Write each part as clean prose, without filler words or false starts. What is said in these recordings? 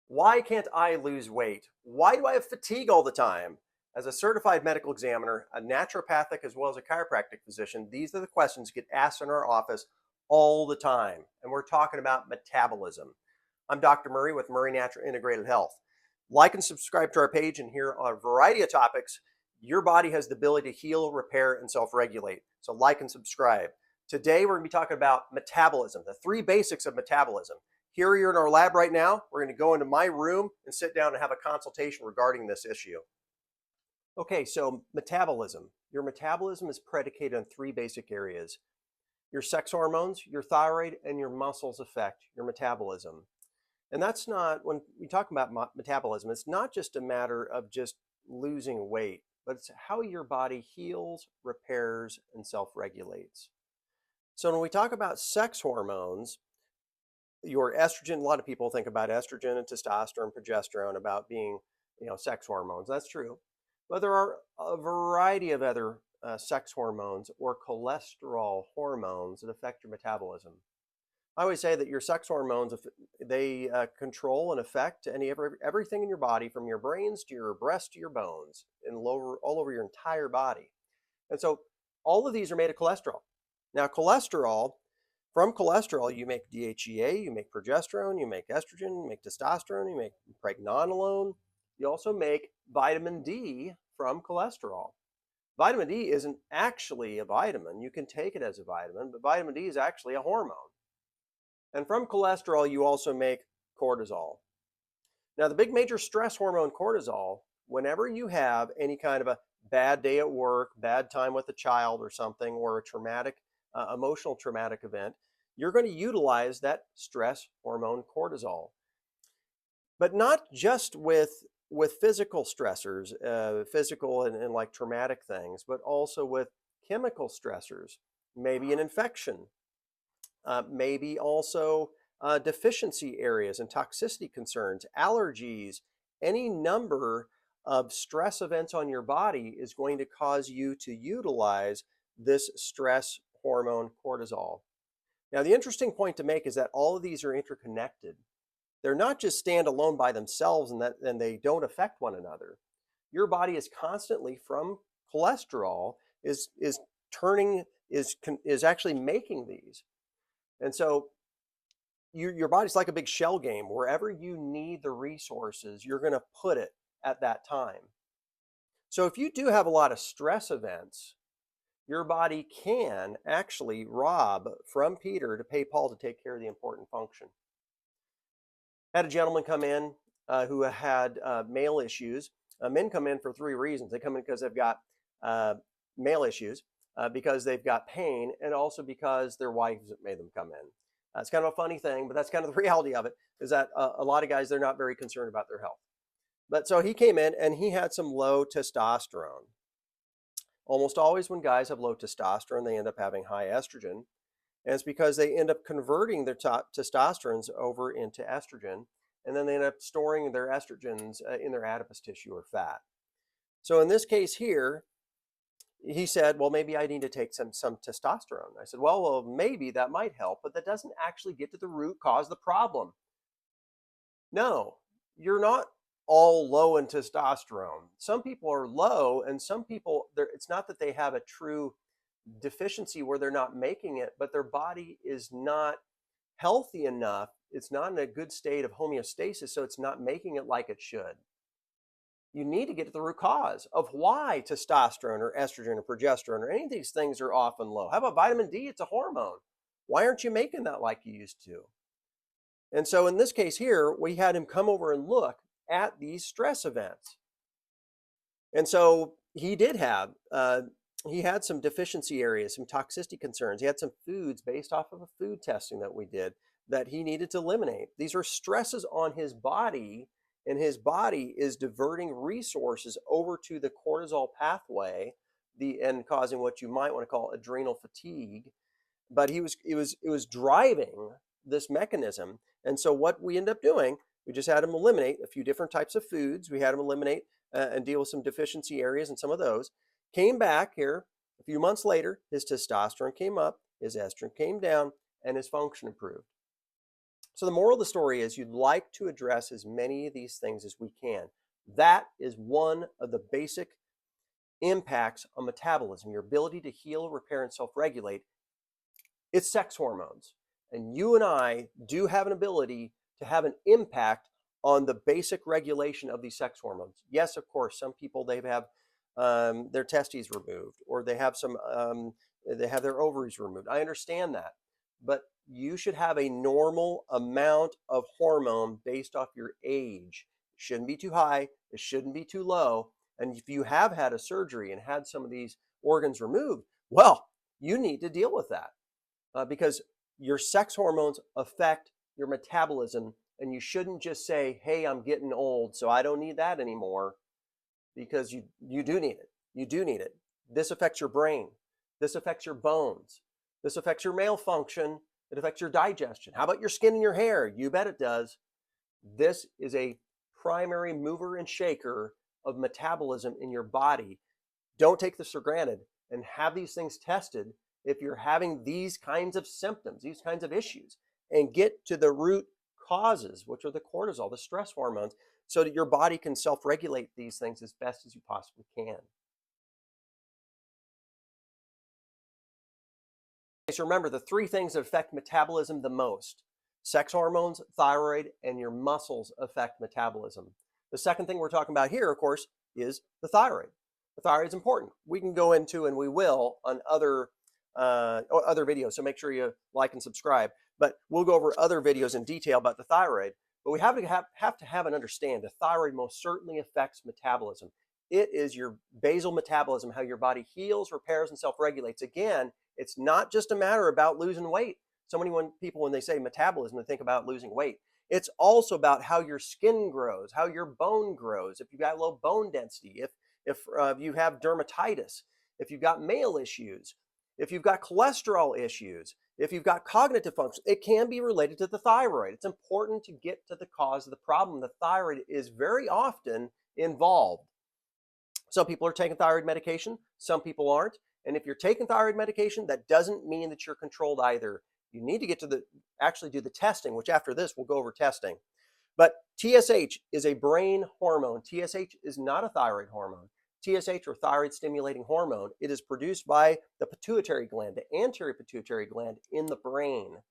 Why can't I lose weight? Why do I have fatigue all the time? As a certified medical examiner, a naturopathic, as well as a chiropractic physician, these are the questions get asked in our office all the time. And we're talking about metabolism. I'm Dr. Murray with Murray Natural Integrated Health. Like and subscribe to our page and hear a variety of topics. Your body has the ability to heal, repair, and self regulate. So, like and subscribe. Today, we're going to be talking about metabolism, the three basics of metabolism. Here you're in our lab right now. We're going to go into my room and sit down and have a consultation regarding this issue. Okay, so metabolism. Your metabolism is predicated on three basic areas. Your sex hormones, your thyroid, and your muscles affect your metabolism. And that's not, when we talk about metabolism, it's not just a matter of just losing weight, but it's how your body heals, repairs, and self-regulates. So when we talk about sex hormones, your estrogen, a lot of people think about estrogen and testosterone, progesterone about being, sex hormones. That's true. But there are a variety of other sex hormones or cholesterol hormones that affect your metabolism. I always say that your sex hormones, they control and affect everything in your body, from your brains to your breast to your bones, and all over your entire body. And so all of these are made of cholesterol. Now, from cholesterol, you make DHEA, you make progesterone, you make estrogen, you make testosterone, you make pregnenolone. You also make vitamin D from cholesterol. Vitamin D isn't actually a vitamin. You can take it as a vitamin, but vitamin D is actually a hormone. And from cholesterol, you also make cortisol. Now, the big major stress hormone, cortisol, whenever you have any kind of a bad day at work, bad time with a child or something, or a traumatic, emotional traumatic event, you're going to utilize that stress hormone cortisol. But not just with physical stressors, physical and like traumatic things, but also with chemical stressors, maybe an infection, maybe also deficiency areas and toxicity concerns, allergies, any number of stress events on your body is going to cause you to utilize this stress hormone cortisol. Now, the interesting point to make is that all of these are interconnected. They're not just standalone by themselves and they don't affect one another. Your body is constantly, from cholesterol, is actually making these. And so your body's like a big shell game. Wherever you need the resources, you're going to put it at that time. So if you do have a lot of stress events, your body can actually rob from Peter to pay Paul to take care of the important function. I had a gentleman come in who had male issues. Men come in for three reasons. They come in because they've got male issues, because they've got pain, and also because their wives made them come in. It's kind of a funny thing, but that's kind of the reality of it, is that a lot of guys, they're not very concerned about their health. But so he came in and he had some low testosterone. Almost always when guys have low testosterone, they end up having high estrogen. And it's because they end up converting their testosterones over into estrogen, and then they end up storing their estrogens in their adipose tissue or fat. So in this case here, he said, well, maybe I need to take some testosterone. I said, well, maybe that might help, but that doesn't actually get to the root cause of the problem. No, you're not all low in testosterone. Some people are low, and some people, it's not that they have a true deficiency where they're not making it, but their body is not healthy enough. It's not in a good state of homeostasis, so it's not making it like it should. You need to get to the root cause of why testosterone or estrogen or progesterone or any of these things are often low. How about vitamin D? It's a hormone. Why aren't you making that like you used to? And so in this case here, we had him come over and look at these stress events. And so he did have, he had some deficiency areas, some toxicity concerns. He had some foods based off of a food testing that we did that he needed to eliminate. These are stresses on his body, and his body is diverting resources over to the cortisol pathway, and causing what you might want to call adrenal fatigue. But it was driving this mechanism. And so what we end up doing, we just had him eliminate a few different types of foods. We had him eliminate and deal with some deficiency areas and some of those. Came back here a few months later, his testosterone came up, his estrogen came down, and his function improved. So the moral of the story is you'd like to address as many of these things as we can. That is one of the basic impacts on metabolism, your ability to heal, repair, and self-regulate. It's sex hormones. And you and I do have an ability to have an impact on the basic regulation of these sex hormones. Yes, of course, some people they have their testes removed, or they have their ovaries removed. I understand that, but you should have a normal amount of hormone based off your age. It shouldn't be too high. It shouldn't be too low. And if you have had a surgery and had some of these organs removed, well, you need to deal with that because your sex hormones affect your metabolism, and you shouldn't just say, "Hey, I'm getting old, so I don't need that anymore," because you do need it. You do need it. This affects your brain. This affects your bones. This affects your male function. It affects your digestion. How about your skin and your hair? You bet it does. This is a primary mover and shaker of metabolism in your body. Don't take this for granted and have these things tested if you're having these kinds of symptoms, these kinds of issues, and get to the root causes, which are the cortisol, the stress hormones, so that your body can self-regulate these things as best as you possibly can. So remember the three things that affect metabolism the most: sex hormones, thyroid, and your muscles affect metabolism. The second thing we're talking about here, of course, is the thyroid. The thyroid is important. We can go into, and we will, on other videos, so make sure you like and subscribe. But we'll go over other videos in detail about the thyroid. But we have to have and understand the thyroid most certainly affects metabolism. It is your basal metabolism, how your body heals, repairs, and self-regulates. Again, it's not just a matter about losing weight. So many people, when they say metabolism, they think about losing weight. It's also about how your skin grows, how your bone grows, if you've got low bone density, if you have dermatitis, if you've got male issues, if you've got cholesterol issues, if you've got cognitive function. It can be related to the thyroid. It's important to get to the cause of the problem. The thyroid is very often involved. Some people are taking thyroid medication, some people aren't. And if you're taking thyroid medication, that doesn't mean that you're controlled either. You need to get to actually do the testing, which after this we'll go over testing. But TSH is a brain hormone. TSH is not a thyroid hormone. TSH, or thyroid stimulating hormone, it is produced by the pituitary gland, the anterior pituitary gland in the brain.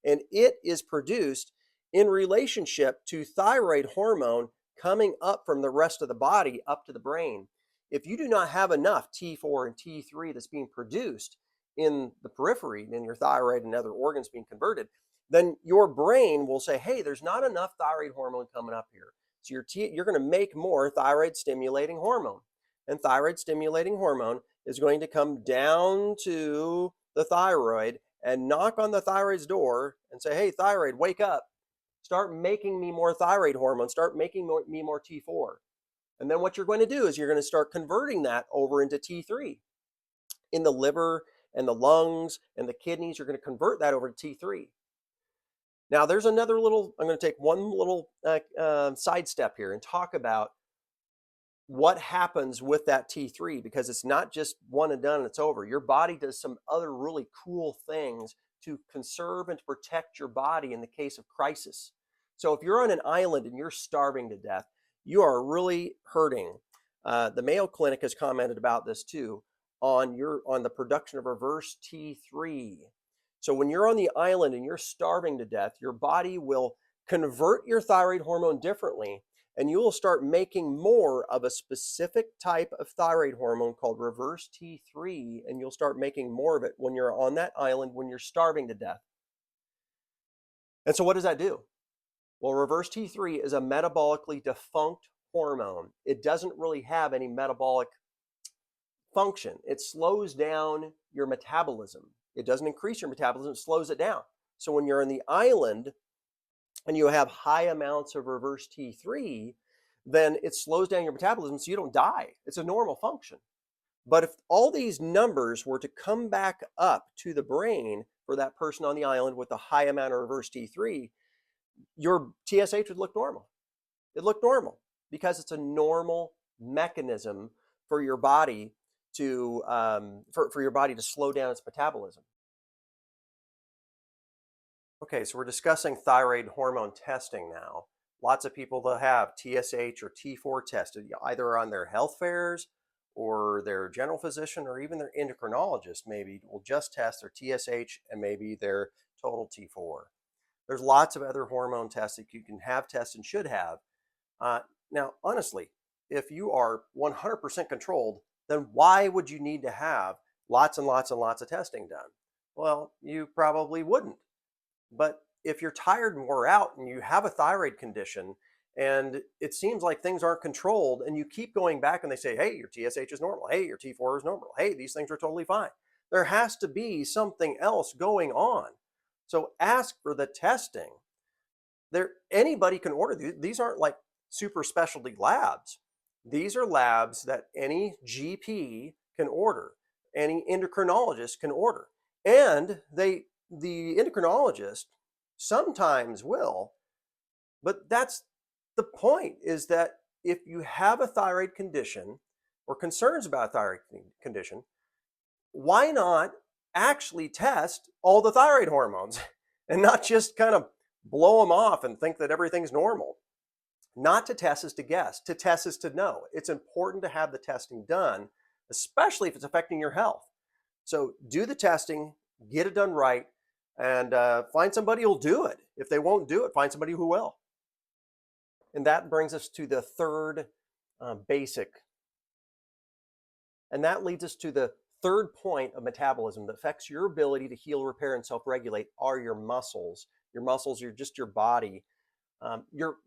And it is produced in relationship to thyroid hormone coming up from the rest of the body up to the brain. If you do not have enough T4 and T3 that's being produced in the periphery, in your thyroid and other organs being converted, then your brain will say, hey, there's not enough thyroid hormone coming up here. So you're going to make more thyroid stimulating hormone. And thyroid stimulating hormone is going to come down to the thyroid and knock on the thyroid's door and say, hey, thyroid, wake up. Start making me more thyroid hormone. Start making me more T4. And then what you're going to do is you're going to start converting that over into T3. In the liver and the lungs and the kidneys, you're going to convert that over to T3. Now, there's another little, I'm going to take one little side step here and talk about what happens with that T3, because it's not just one and done and it's over. Your body does some other really cool things to conserve and to protect your body in the case of crisis. So if you're on an island and you're starving to death, you are really hurting. The Mayo Clinic has commented about this too, on the production of reverse T3. So when you're on the island and you're starving to death, your body will convert your thyroid hormone differently, and you will start making more of a specific type of thyroid hormone called reverse T3, and you'll start making more of it when you're on that island, when you're starving to death. And so what does that do? Well, reverse T3 is a metabolically defunct hormone. It doesn't really have any metabolic function. It slows down your metabolism. It doesn't increase your metabolism, it slows it down. So when you're on the island and you have high amounts of reverse T3, then it slows down your metabolism so you don't die. It's a normal function. But if all these numbers were to come back up to the brain for that person on the island with a high amount of reverse T3, your TSH would look normal. It looked normal because it's a normal mechanism for your body to for your body to slow down its metabolism. Okay, so we're discussing thyroid hormone testing now. Lots of people that have TSH or T4 tested either on their health fairs or their general physician or even their endocrinologist maybe will just test their TSH and maybe their total T4. There's lots of other hormone tests that you can have tested and should have. Uh, Now, honestly, if you are 100% controlled, then why would you need to have lots and lots and lots of testing done? Well, you probably wouldn't. But if you're tired and wore out and you have a thyroid condition and it seems like things aren't controlled and you keep going back and they say, hey, your TSH is normal. Hey, your T4 is normal. Hey, these things are totally fine. There has to be something else going on. So ask for the testing. There, anybody can order these. These aren't like super specialty labs. These are labs that any GP can order, any endocrinologist can order. And the endocrinologist sometimes will, but that's the point is that if you have a thyroid condition or concerns about a thyroid condition, why not actually test all the thyroid hormones and not just kind of blow them off and think that everything's normal? Not to test is to guess, to test is to know. It's important to have the testing done, especially if it's affecting your health. So do the testing, get it done right, and find somebody who'll do it. If they won't do it, find somebody who will. And that brings us to the third basic. And that leads us to the third point of metabolism that affects your ability to heal, repair, and self-regulate are your muscles. Your muscles, are just your body. Your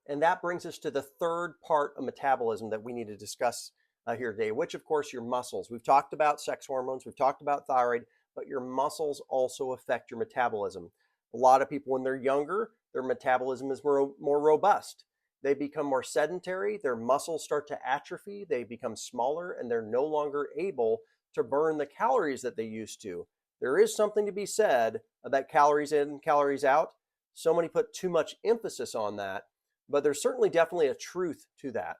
And that brings us to the third part of metabolism that we need to discuss here today, which, of course, your muscles. We've talked about sex hormones, we've talked about thyroid, but your muscles also affect your metabolism. A lot of people, when they're younger, their metabolism is more robust. They become more sedentary, their muscles start to atrophy, they become smaller, and they're no longer able to burn the calories that they used to. There is something to be said about calories in, calories out. So many put too much emphasis on that, but there's certainly definitely a truth to that,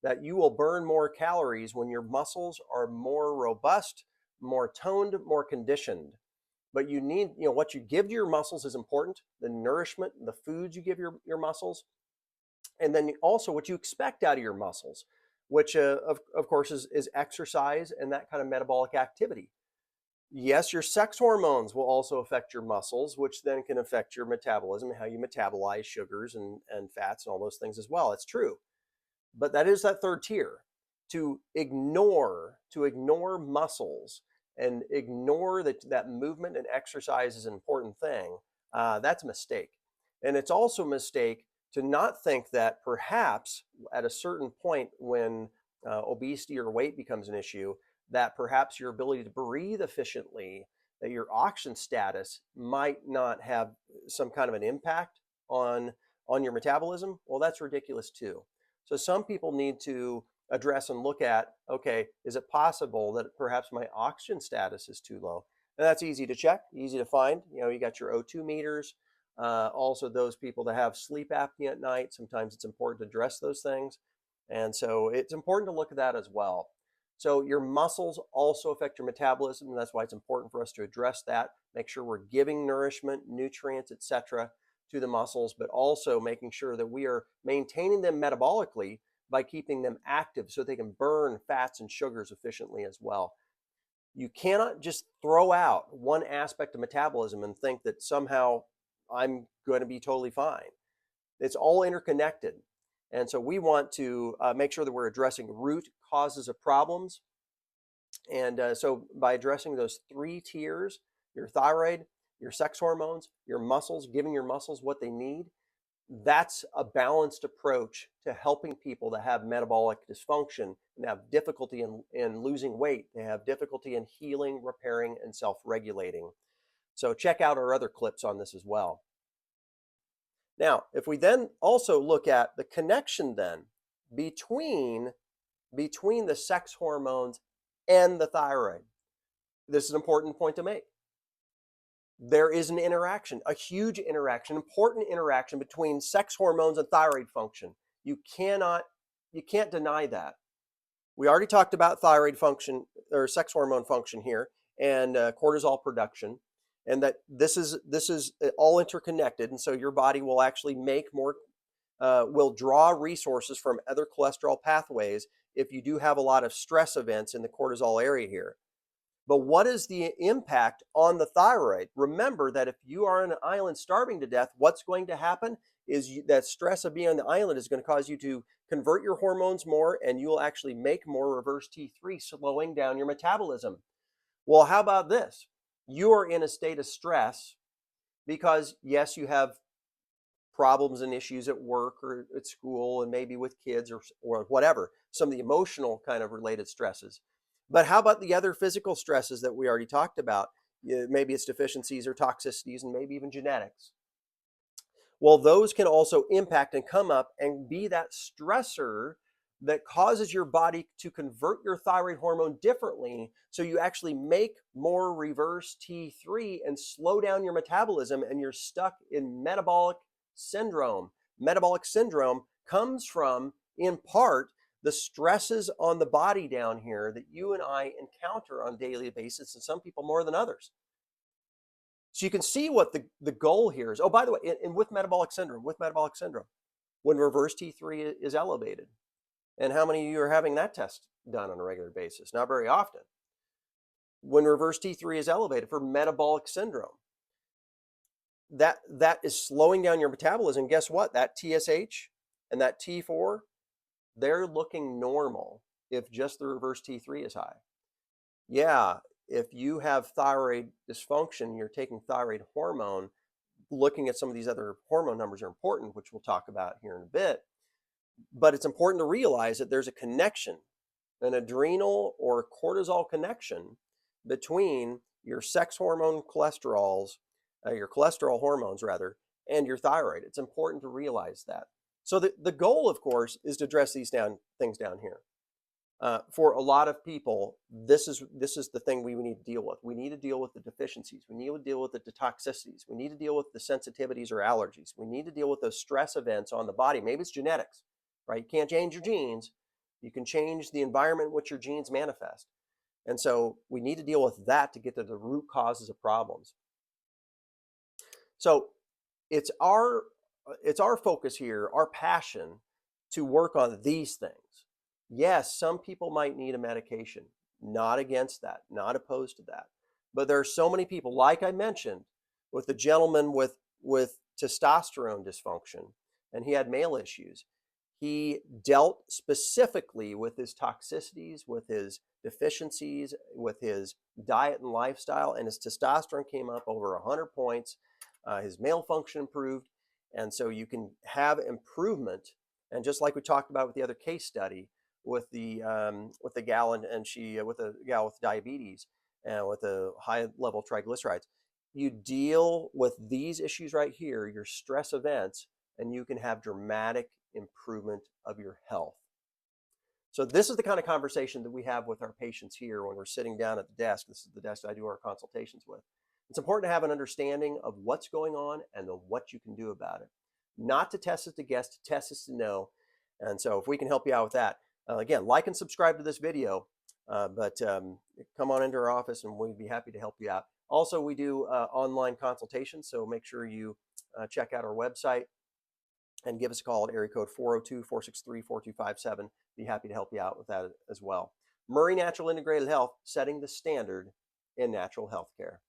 that you will burn more calories when your muscles are more robust, more toned, more conditioned. But you need, what you give to your muscles is important, the nourishment, the foods you give your muscles, and then also what you expect out of your muscles, which of course is exercise and that kind of metabolic activity. Yes, your sex hormones will also affect your muscles, which then can affect your metabolism, how you metabolize sugars and fats and all those things as well. It's true. But that is that third tier. To ignore muscles and ignore that movement and exercise is an important thing, that's a mistake. And it's also a mistake to not think that perhaps at a certain point when obesity or weight becomes an issue, that perhaps your ability to breathe efficiently, that your oxygen status might not have some kind of an impact on your metabolism. Well, that's ridiculous too. So some people need to address and look at, okay, is it possible that perhaps my oxygen status is too low? And that's easy to check, easy to find. You got your O2 meters. Also, those people that have sleep apnea at night, sometimes it's important to address those things. And so it's important to look at that as well. So your muscles also affect your metabolism, and that's why it's important for us to address that. Make sure we're giving nourishment, nutrients, etc., to the muscles, but also making sure that we are maintaining them metabolically by keeping them active so they can burn fats and sugars efficiently as well. You cannot just throw out one aspect of metabolism and think that somehow I'm going to be totally fine. It's all interconnected. And so we want to make sure that we're addressing root causes of problems. And so by addressing those three tiers, your thyroid, your sex hormones, your muscles, giving your muscles what they need, that's a balanced approach to helping people that have metabolic dysfunction and have difficulty in losing weight. They have difficulty in healing, repairing, and self-regulating. So check out our other clips on this as well. Now, if we then also look at the connection then between the sex hormones and the thyroid, this is an important point to make. There is an interaction, a huge interaction, important interaction between sex hormones and thyroid function. You can't deny that. We already talked about thyroid function or sex hormone function here, and cortisol production, and that this is all interconnected, and so your body will actually make more, will draw resources from other cholesterol pathways if you do have a lot of stress events in the cortisol area here. But what is the impact on the thyroid? Remember that if you are on an island starving to death, what's going to happen is that stress of being on the island is going to cause you to convert your hormones more, and you will actually make more reverse T3, slowing down your metabolism. Well, how about this? You are in a state of stress because, yes, you have problems and issues at work or at school and maybe with kids or whatever, some of the emotional kind of related stresses. But how about the other physical stresses that we already talked about? Maybe it's deficiencies or toxicities and maybe even genetics. Well, those can also impact and come up and be that stressor that causes your body to convert your thyroid hormone differently. So you actually make more reverse T3 and slow down your metabolism, and you're stuck in metabolic syndrome. Metabolic syndrome comes from, in part, the stresses on the body down here that you and I encounter on a daily basis, and some people more than others. So you can see what the goal here is. Oh, by the way, and with metabolic syndrome, when reverse T3 is elevated, and how many of you are having that test done on a regular basis? Not very often. When reverse T3 is elevated for metabolic syndrome, that is slowing down your metabolism. Guess what? That TSH and that T4, they're looking normal if just the reverse T3 is high. Yeah, if you have thyroid dysfunction, you're taking thyroid hormone, looking at some of these other hormone numbers are important, which we'll talk about here in a bit. But it's important to realize that there's a connection, an adrenal or cortisol connection between your sex hormone cholesterols, your cholesterol hormones rather, and your thyroid. It's important to realize that. So the goal, of course, is to address these things down here. For a lot of people, this is the thing we need to deal with. We need to deal with the deficiencies. We need to deal with the toxicities. We need to deal with the sensitivities or allergies. We need to deal with those stress events on the body. Maybe it's genetics, right? You can't change your genes. You can change the environment in which your genes manifest. And so we need to deal with that to get to the root causes of problems. So it's our focus here, our passion, to work on these things. Yes, some people might need a medication. Not against that, not opposed to that. But there are so many people, like I mentioned, with the gentleman with testosterone dysfunction, and he had male issues. He dealt specifically with his toxicities, with his deficiencies, with his diet and lifestyle, and his testosterone came up over 100 points. His male function improved, and so you can have improvement. And just like we talked about with the other case study, with the gal and she with a gal with diabetes and with a high level triglycerides, you deal with these issues right here, your stress events, and you can have dramatic improvement of your health. So this is the kind of conversation that we have with our patients here when we're sitting down at the desk. This is the desk I do our consultations with. It's important to have an understanding of what's going on and then what you can do about it. Not to test it to guess, to test it to know. And so if we can help you out with that, again, like and subscribe to this video, but come on into our office and we'd be happy to help you out. Also, we do online consultations, so make sure you check out our website and give us a call at area code 402-463-4257. Be happy to help you out with that as well. Murray Natural Integrated Health, setting the standard in natural health care.